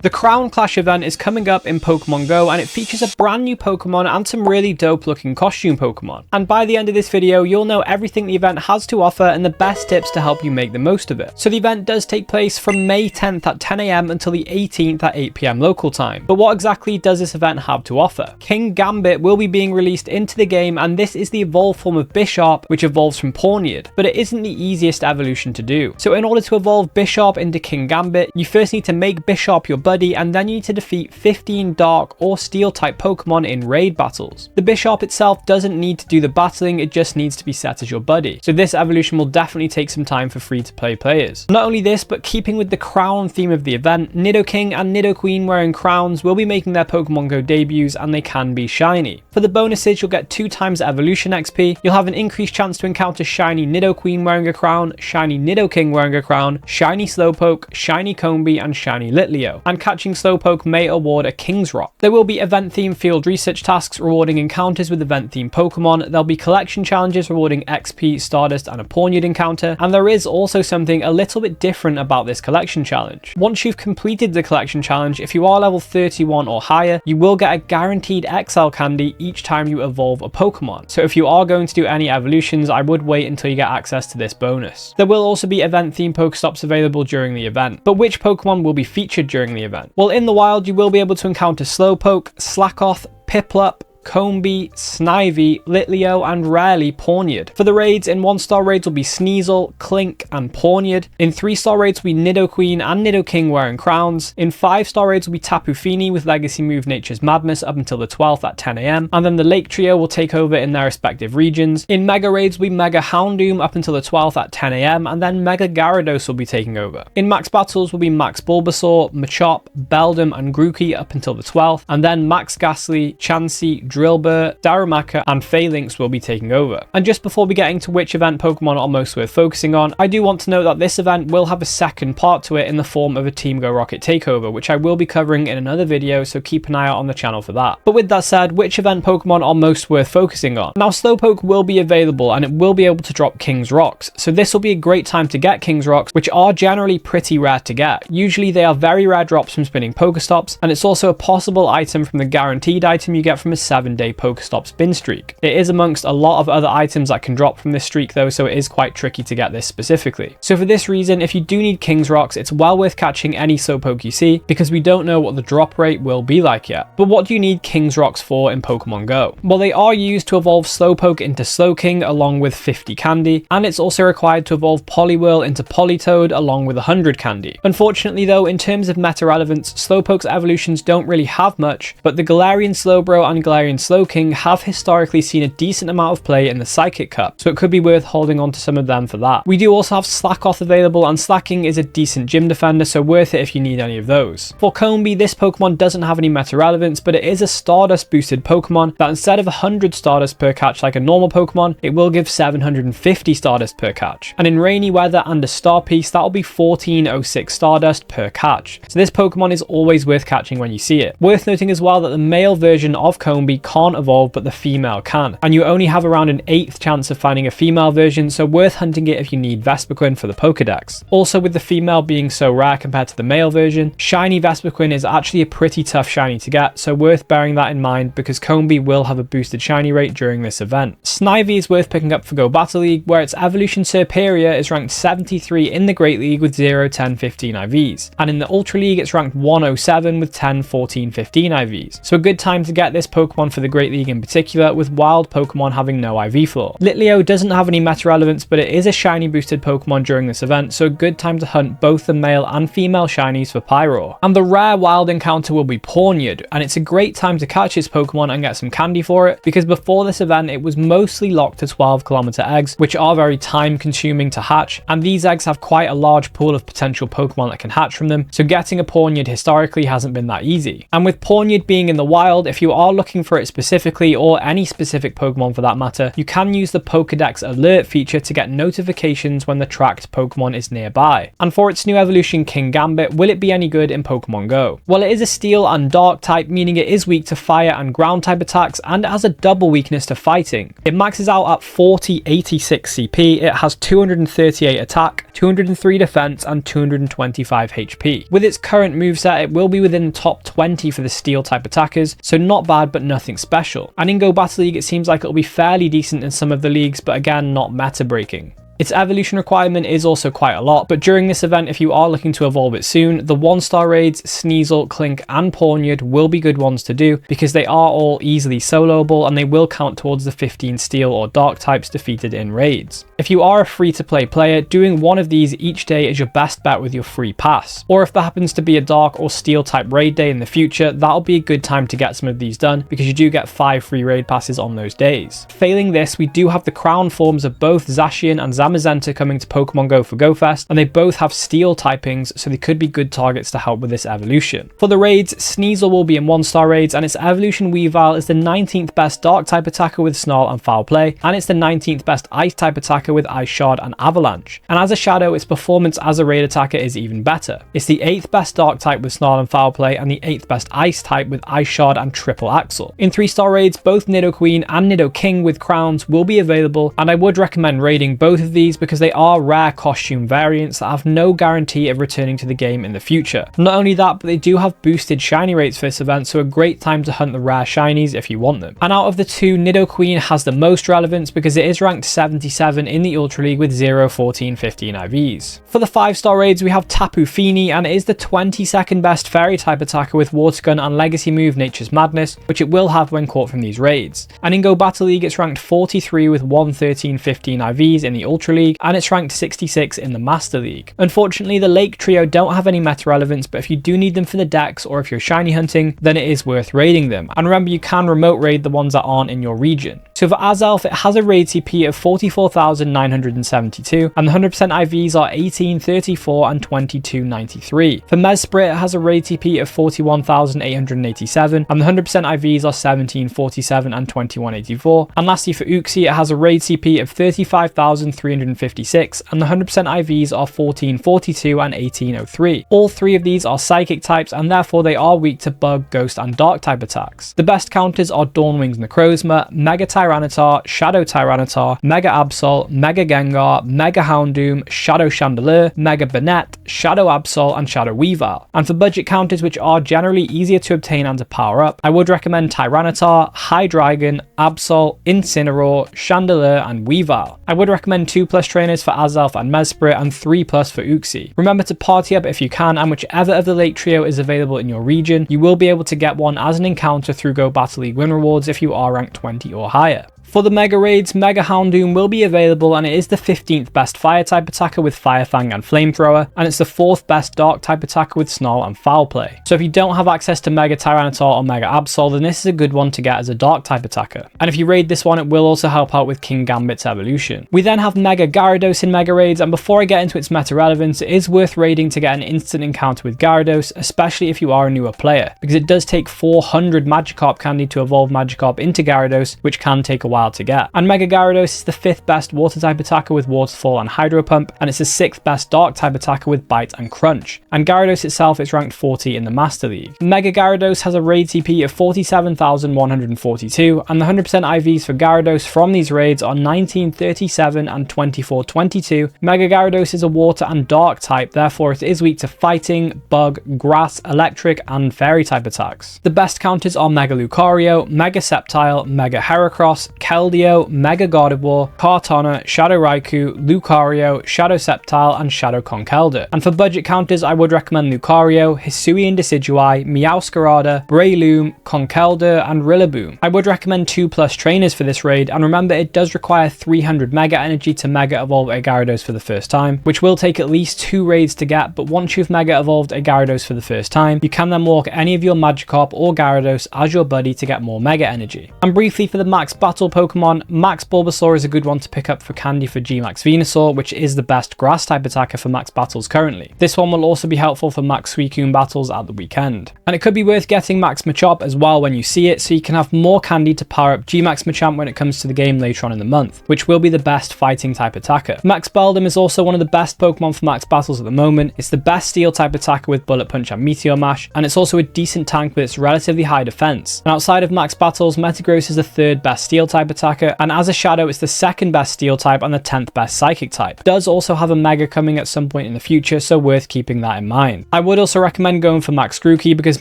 The Crown Clash event is coming up in Pokemon Go, and it features a brand new Pokemon and some really dope looking costume Pokemon. And by the end of this video, you'll know everything the event has to offer and the best tips to help you make the most of it. So the event does take place from May 10th at 10 AM until the 18th at 8 PM local time. But what exactly does this event have to offer? King Gambit will be being released into the game, and this is the evolved form of Bisharp, which evolves from Pawniard, but it isn't the easiest evolution to do. So in order to evolve Bisharp into King Gambit, you first need to make Bisharp your buddy, and then you need to defeat 15 Dark or Steel type Pokemon in raid battles. The Bisharp itself doesn't need to do the battling, it just needs to be set as your buddy. So this evolution will definitely take some time for free to play players. Not only this, but keeping with the crown theme of the event, Nidoking and Nidoqueen wearing crowns will be making their Pokemon Go debuts, and they can be shiny. For the bonuses, you'll get 2 times evolution XP, you'll have an increased chance to encounter shiny Nidoqueen wearing a crown, shiny Nidoking wearing a crown, shiny Slowpoke, shiny Combee, and shiny Litleo. And catching Slowpoke may award a King's Rock. There will be event-themed field research tasks rewarding encounters with event-themed Pokemon, there'll be collection challenges rewarding XP, Stardust, and a Pawniard encounter, and there is also something a little bit different about this collection challenge. Once you've completed the collection challenge, if you are level 31 or higher, you will get a guaranteed XL candy each time you evolve a Pokemon. So if you are going to do any evolutions, I would wait until you get access to this bonus. There will also be event-themed Pokestops available during the event, but which Pokemon will be featured during the event? Well, in the wild, you will be able to encounter Slowpoke, Slackoth, Piplup, Combee, Snivy, Litleo, and rarely Pawniard. For the raids, in 1-star raids will be Sneasel, Clink, and Pawniard. In 3-star raids will be Nidoqueen and Nidoking wearing crowns. In 5-star raids will be Tapu Fini with legacy move Nature's Madness up until the 12th at 10 AM, and then the Lake Trio will take over in their respective regions. In Mega raids will be Mega Houndoom up until the 12th at 10 AM, and then Mega Gyarados will be taking over. In Max battles will be Max Bulbasaur, Machop, Beldum, and Grookey up until the 12th, and then Max Ghastly, Chansey, Drillbur, Darumaka, and Phalanx will be taking over. And just before we get into which event Pokemon are most worth focusing on, I do want to note that this event will have a second part to it in the form of a Team Go Rocket takeover, which I will be covering in another video, so keep an eye out on the channel for that. But with that said, which event Pokemon are most worth focusing on? Now, Slowpoke will be available, and it will be able to drop King's Rocks, so this will be a great time to get King's Rocks, which are generally pretty rare to get. Usually they are very rare drops from spinning Pokestops, and it's also a possible item from the guaranteed item you get from a 7-day Pokestop spin streak. It is amongst a lot of other items that can drop from this streak though, so it is quite tricky to get this specifically. So for this reason, if you do need King's Rocks, it's well worth catching any Slowpoke you see, because we don't know what the drop rate will be like yet. But what do you need King's Rocks for in Pokemon Go? Well, they are used to evolve Slowpoke into Slowking along with 50 candy, and it's also required to evolve Poliwhirl into Politoed along with 100 candy. Unfortunately though, in terms of meta relevance, Slowpoke's evolutions don't really have much, but the Galarian Slowbro and Galarian Slowking have historically seen a decent amount of play in the Psychic Cup, so it could be worth holding on to some of them for that. We do also have Slackoth available, and Slacking is a decent gym defender, so worth it if you need any of those. For Combee, this Pokemon doesn't have any meta relevance, but it is a Stardust boosted Pokemon that instead of 100 Stardust per catch like a normal Pokemon, it will give 750 Stardust per catch. And in rainy weather and a Star Piece, that will be 1406 Stardust per catch. So this Pokemon is always worth catching when you see it. Worth noting as well that the male version of Combee can't evolve, but the female can, and you only have around an 1/8 chance of finding a female version, so worth hunting it if you need Vespiquen for the Pokedex. Also, with the female being so rare compared to the male version, shiny Vespiquen is actually a pretty tough shiny to get, so worth bearing that in mind because Combee will have a boosted shiny rate during this event. Snivy is worth picking up for Go Battle League, where its evolution superior is ranked 73 in the Great League with 0, 10, 15 IVs, and in the Ultra League it's ranked 107 with 10, 14, 15 IVs, so a good time to get this Pokemon for the Great League in particular, with wild Pokemon having no IV floor. Litleo doesn't have any meta relevance, but it is a shiny boosted Pokemon during this event, so a good time to hunt both the male and female shinies for Pyroar. And the rare wild encounter will be Pawniard, and it's a great time to catch this Pokemon and get some candy for it, because before this event it was mostly locked to 12-kilometer eggs, which are very time consuming to hatch, and these eggs have quite a large pool of potential Pokemon that can hatch from them, so getting a Pawniard historically hasn't been that easy. And with Pawniard being in the wild, if you are looking for Mesprit specifically, or any specific Pokemon for that matter, you can use the Pokedex alert feature to get notifications when the tracked Pokemon is nearby. And for its new evolution Kingambit, will it be any good in Pokemon Go? Well, it is a Steel and Dark type, meaning it is weak to fire and ground type attacks, and it has a double weakness to fighting. It maxes out at 4086 CP, it has 238 attack, 203 defense, and 225 HP. With its current moveset, it will be within the top 20 for the Steel type attackers, so not bad but nothing special. And in Go Battle League, it seems like it'll be fairly decent in some of the leagues, but again, not meta breaking. Its evolution requirement is also quite a lot, but during this event, if you are looking to evolve it soon, the 1-star raids, Sneasel, Clink, and Pawniard will be good ones to do because they are all easily soloable and they will count towards the 15 Steel or Dark types defeated in raids. If you are a free-to-play player, doing one of these each day is your best bet with your free pass. Or if there happens to be a Dark or Steel type raid day in the future, that'll be a good time to get some of these done because you do get 5 free raid passes on those days. Failing this, we do have the crown forms of both Zacian and Zamazenta coming to Pokemon Go for GoFest, and they both have Steel typings, so they could be good targets to help with this evolution. For the raids, Sneasel will be in 1-star raids, and its evolution Weavile is the 19th best Dark type attacker with Snarl and Foul Play, and it's the 19th best Ice type attacker with Ice Shard and Avalanche. And as a Shadow, its performance as a raid attacker is even better. It's the 8th best Dark type with Snarl and Foul Play, and the 8th best Ice type with Ice Shard and Triple Axle. In 3-star raids, both Nidoqueen and Nidoking with crowns will be available, and I would recommend raiding both of these because they are rare costume variants that have no guarantee of returning to the game in the future. Not only that, but they do have boosted shiny rates for this event, so a great time to hunt the rare shinies if you want them. And out of the two, Nidoqueen has the most relevance because it is ranked 77 in the Ultra League with 0, 14, 15 IVs. For the 5-star raids, we have Tapu Fini, and it is the 22nd best Fairy type attacker with Water Gun and legacy move Nature's Madness, which it will have when caught from these raids. And in Go Battle League, it's ranked 43 with 1, 13, 15 IVs in the Ultra League, and it's ranked 66 in the Master League. Unfortunately, the Lake Trio don't have any meta relevance, but if you do need them for the decks or if you're shiny hunting, then it is worth raiding them. And remember, you can remote raid the ones that aren't in your region. So for Azelf, it has a raid CP of 44,972, and the 100% IVs are 18, 34, and 2293. For Mesprit, it has a raid CP of 41,887, and the 100% IVs are 17, 47, and 2184. And lastly, for Uxie, it has a raid CP of 35,356, and the 100% IVs are 1442 and 1803. All three of these are psychic types, and therefore they are weak to bug, ghost, and dark type attacks. The best counters are Dawnwing's Necrozma, Mega Tyranitar, Shadow Tyranitar, Mega Absol, Mega Gengar, Mega Houndoom, Shadow Chandelure, Mega Banette, Shadow Absol, and Shadow Weavile. And for budget counters which are generally easier to obtain and to power up, I would recommend Tyranitar, Hydreigon, Absol, Incineroar, Chandelure, and Weavile. I would recommend 2+ trainers for Azelf and Mesprit, and 3+ for Uxie. Remember to party up if you can, and whichever of the Lake Trio is available in your region, you will be able to get one as an encounter through Go Battle League win rewards if you are ranked 20 or higher. For the Mega Raids, Mega Houndoom will be available, and it is the 15th best Fire type attacker with Fire Fang and Flamethrower, and it's the 4th best Dark type attacker with Snarl and Foul Play. So if you don't have access to Mega Tyranitar or Mega Absol, then this is a good one to get as a Dark type attacker. And if you raid this one, it will also help out with Kingambit's evolution. We then have Mega Gyarados in Mega Raids, and before I get into its meta relevance, it is worth raiding to get an instant encounter with Gyarados, especially if you are a newer player, because it does take 400 Magikarp candy to evolve Magikarp into Gyarados, which can take a while to get. And Mega Gyarados is the 5th best Water type attacker with Waterfall and Hydro Pump, and it's the 6th best Dark type attacker with Bite and Crunch. And Gyarados itself is ranked 40 in the Master League. Mega Gyarados has a raid CP of 47,142, and the 100% IVs for Gyarados from these raids are 1937 and 2422. Mega Gyarados is a Water and Dark type, therefore it is weak to Fighting, Bug, Grass, Electric, and Fairy type attacks. The best counters are Mega Lucario, Mega Sceptile, Mega Heracross, Keldeo, Mega Gardevoir, Kartana, Shadow Raikou, Lucario, Shadow Sceptile, and Shadow Conkeldurr. And for budget counters, I would recommend Lucario, Hisuian Decidueye, Meowscarada, Breloom, Conkeldurr, and Rillaboom. I would recommend 2+ trainers for this raid, and remember it does require 300 Mega Energy to Mega Evolve a Gyarados for the first time, which will take at least 2 raids to get, but once you've Mega Evolved a Gyarados for the first time, you can then walk any of your Magikarp or Gyarados as your buddy to get more Mega Energy. And briefly for the max battle Pokemon, Max Bulbasaur is a good one to pick up for candy for G-Max Venusaur, which is the best grass type attacker for max battles currently. This one will also be helpful for max Suicune battles at the weekend. And it could be worth getting Max Machop as well when you see it, so you can have more candy to power up G-Max Machamp when it comes to the game later on in the month, which will be the best fighting type attacker. Max Beldum is also one of the best Pokemon for max battles at the moment. It's the best steel type attacker with Bullet Punch and Meteor Mash, and it's also a decent tank with its relatively high defense. And outside of max battles, Metagross is the third best steel type attacker, and as a shadow it's the second best steel type and the 10th best psychic type. It does also have a mega coming at some point in the future, so worth keeping that in mind. I would also recommend going for Max Grookey because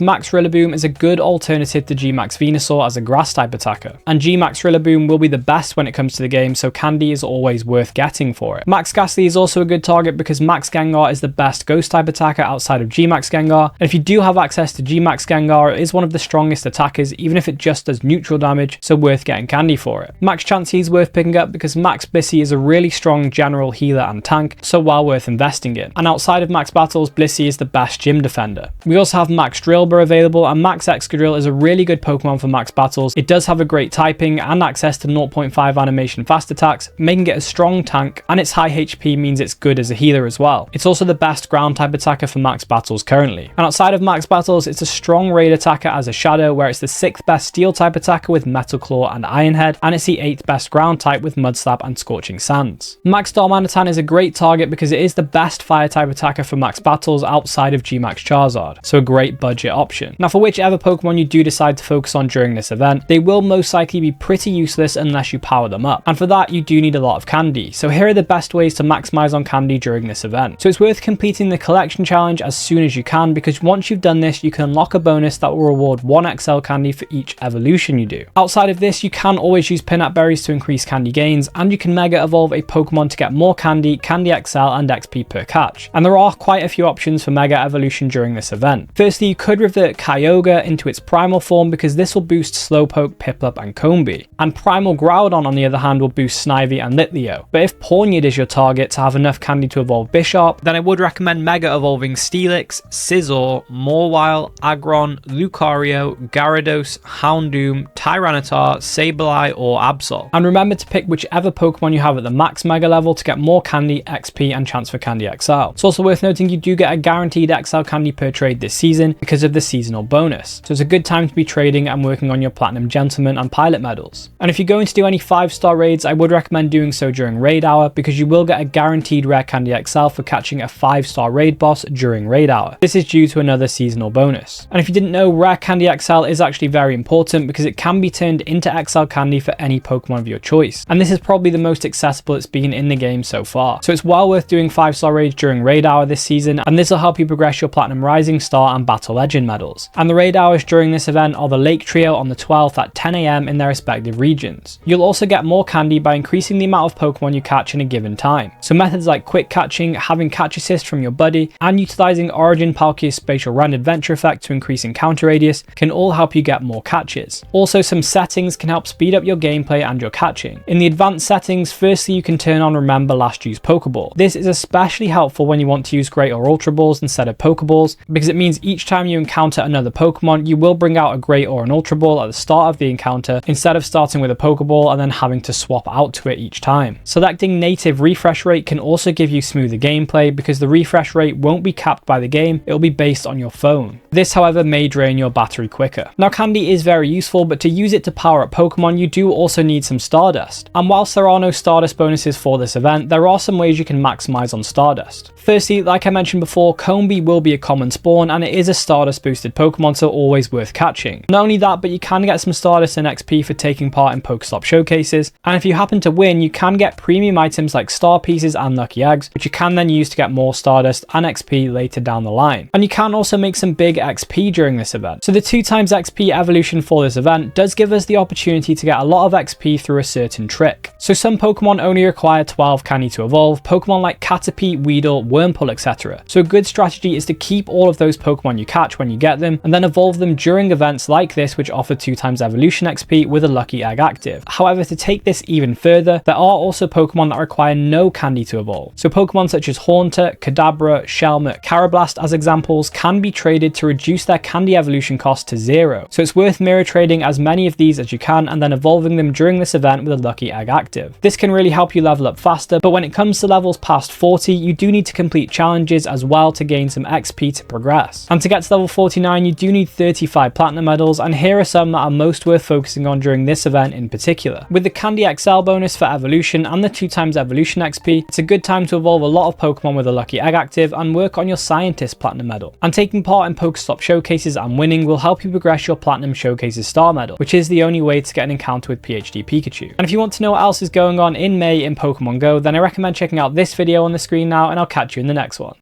Max Rillaboom is a good alternative to G-Max Venusaur as a grass type attacker, and G-Max Rillaboom will be the best when it comes to the game, so candy is always worth getting for it. Max Ghastly is also a good target because Max Gengar is the best ghost type attacker outside of G-Max Gengar, and if you do have access to G-Max Gengar, it is one of the strongest attackers even if it just does neutral damage, so worth getting candy for it. Max Chansey is worth picking up because Max Blissey is a really strong general healer and tank, so well worth investing in. And outside of max battles, Blissey is the best gym defender. We also have Max Drillbur available, and Max Excadrill is a really good Pokemon for max battles. It does have a great typing and access to 0.5 animation fast attacks, making it a strong tank, and its high HP means it's good as a healer as well. It's also the best ground type attacker for max battles currently. And outside of max battles, it's a strong raid attacker as a shadow, where it's the 6th best steel type attacker with Metal Claw and Iron Head, and it's the 8th best ground type with Mud Slap and Scorching Sands. Max Darmanitan is a great target because it is the best fire type attacker for max battles outside of G-Max Charizard, so a great budget option. Now for whichever Pokemon you do decide to focus on during this event, they will most likely be pretty useless unless you power them up, and for that you do need a lot of candy. So here are the best ways to maximize on candy during this event. So it's worth completing the collection challenge as soon as you can, because once you've done this you can unlock a bonus that will reward 1 XL candy for each evolution you do. Outside of this, you can always use Pinap Berries to increase candy gains, and you can Mega Evolve a Pokemon to get more candy, Candy XL and XP per catch. And there are quite a few options for Mega Evolution during this event. Firstly, you could revert Kyogre into its primal form because this will boost Slowpoke, Piplup and Combee. And Primal Groudon on the other hand will boost Snivy and Litleo. But if Pawniard is your target to have enough candy to evolve Bisharp, then I would recommend Mega Evolving Steelix, Scizor, Mawile, Aggron, Lucario, Gyarados, Houndoom, Tyranitar, Sableye or Absol. And remember to pick whichever Pokemon you have at the max Mega level to get more candy, XP and chance for Candy XL. It's also worth noting you do get a guaranteed XL candy per trade this season because of the seasonal bonus. So it's a good time to be trading and working on your Platinum Gentleman and Pilot medals. And if you're going to do any 5-star raids, I would recommend doing so during raid hour because you will get a guaranteed rare Candy XL for catching a 5-star raid boss during raid hour. This is due to another seasonal bonus. And if you didn't know, rare Candy XL is actually very important because it can be turned into XL candy for any Pokemon of your choice. And this is probably the most accessible it's been in the game so far. So it's well worth doing 5-star raids during raid hour this season, and this will help you progress your Platinum Rising Star and Battle Legend medals. And the raid hours during this event are the Lake Trio on the 12th at 10 AM in their respective regions. You'll also get more candy by increasing the amount of Pokemon you catch in a given time. So methods like quick catching, having catch assist from your buddy, and utilizing Origin Palkia's Spatial Run Adventure effect to increase encounter radius can all help you get more catches. Also, some settings can help speed up your gameplay and your catching. In the advanced settings, firstly you can turn on Remember Last Use Pokeball. This is especially helpful when you want to use Great or Ultra Balls instead of Pokeballs, because it means each time you encounter another Pokemon, you will bring out a Great or an Ultra Ball at the start of the encounter, instead of starting with a Pokeball and then having to swap out to it each time. Selecting native refresh rate can also give you smoother gameplay because the refresh rate won't be capped by the game, it will be based on your phone. This, however, may drain your battery quicker. Now, candy is very useful, but to use it to power up Pokemon, you do also need some Stardust. And whilst there are no Stardust bonuses for this event, there are some ways you can maximize on Stardust. Firstly, like I mentioned before, Combee will be a common spawn and it is a Stardust boosted Pokemon, so always worth catching. Not only that, but you can get some Stardust and XP for taking part in Pokestop showcases, and if you happen to win, you can get premium items like Star Pieces and Lucky Eggs, which you can then use to get more Stardust and XP later down the line. And you can also make some big XP during this event. So the 2x XP evolution for this event does give us the opportunity to get a lot of XP through a certain trick. So some Pokemon only require 12 candy to evolve, Pokemon like Caterpie, Weedle, Wurmple, etc. So a good strategy is to keep all of those Pokemon you catch when you get them, and then evolve them during events like this, which offer 2x evolution XP with a Lucky Egg active. However, to take this even further, there are also Pokemon that require no candy to evolve. So Pokemon such as Haunter, Kadabra, Shelmet, Carablast as examples can be traded to reduce their candy evolution cost to 0. So it's worth mirror trading as many of these as you can and then evolving evolving them during this event with a lucky egg active. This can really help you level up faster, but when it comes to levels past 40, you do need to complete challenges as well to gain some XP to progress. And to get to level 49, you do need 35 platinum medals, and here are some that are most worth focusing on during this event in particular. With the Candy XL bonus for evolution and the 2x evolution XP, it's a good time to evolve a lot of Pokemon with a lucky egg active and work on your Scientist platinum medal. And taking part in Pokestop showcases and winning will help you progress your platinum showcases star medal, which is the only way to get an encounter with PhD Pikachu. And if you want to know what else is going on in May in Pokemon Go, then I recommend checking out this video on the screen now, and I'll catch you in the next one.